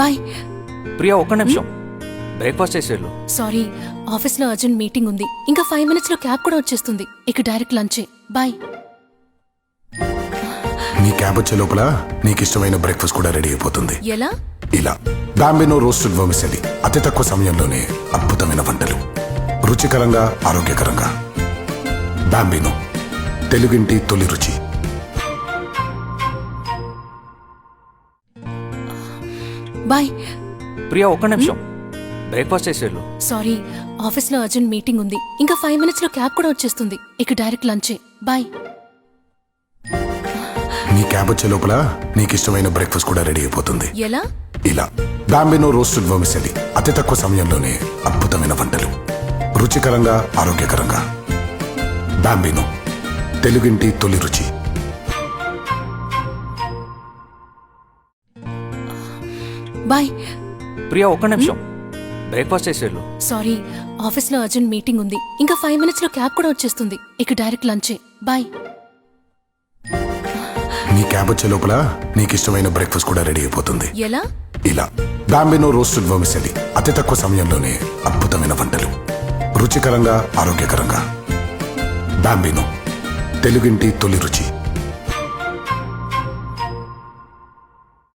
Bye. Priya ఒక్క నిమిషం, breakfast చేసేళ్ళు. Sorry, ఆఫీస్లో అర్జెంట్ మీటింగ్ ఉంది. ఇంకా 5 minutes లో క్యాబ్ కూడా వచ్చేస్తుంది. ఇక డైరెక్ట్ లంచే. బాయ్. నీ క్యాబ్ వచ్చే లోపల నీకు ఇష్టమైన బ్రేక్ఫాస్ట్ కూడా రెడీ అయిపోతుంది. ఎలా? ఇలా బాంబినో రోస్టెడ్ వర్మిసెలి, అతి తక్కువ సమయంలోనే అద్భుతమైన వంటలు, రుచికరంగా ఆరోగ్యకరంగా. బాంబినో, తెలుగింటి తొలి రుచి. బాయ్. ప్రియా ఒక్క నిమిషం, బ్రేక్ఫాస్ట్ చేసేళ్ళు. సారీ, ఆఫీస్లో అర్జెంట్ మీటింగ్ ఉంది. ఇంకా 5 minutes లో క్యాబ్ కూడా వచ్చేస్తుంది. ఇక డైరెక్ట్ లంచే. బాయ్. నీ క్యాబ్ వచ్చే లోపల నీకు ఇష్టమైన బ్రేక్ఫాస్ట్ కూడా రెడీ అయిపోతుంది. ఎలా? ఇలా బాంబినో రోస్టెడ్ వర్మిసెలి, అతి తక్కువ సమయంలోనే అద్భుతమైన వంటలు, రుచికరంగా ఆరోగ్యకరంగా. బాంబినో, తెలుగింటి తొలి రుచి. బాయ్. ప్రియా ఒక్క నిమిషం, బ్రేక్ఫాస్ట్ చేసేళ్ళు. సారీ, ఆఫీస్లో అర్జెంట్ మీటింగ్ ఉంది. ఇంకా 5 minutes లో క్యాబ్ కూడా వచ్చేస్తుంది. ఇక డైరెక్ట్ లంచే. బాయ్. నీ క్యాబ్ వచ్చే లోపల నీకు ఇష్టమైన బ్రేక్ఫాస్ట్ కూడా రెడీ అయిపోతుంది. ఎలా? ఇలా బాంబినో రోస్టెడ్ వర్మిసెలి, అతి తక్కువ సమయంలోనే అద్భుతమైన వంటలు, రుచికరంగా ఆరోగ్యకరంగా. బాంబినో, తెలుగింటి తొలి రుచి.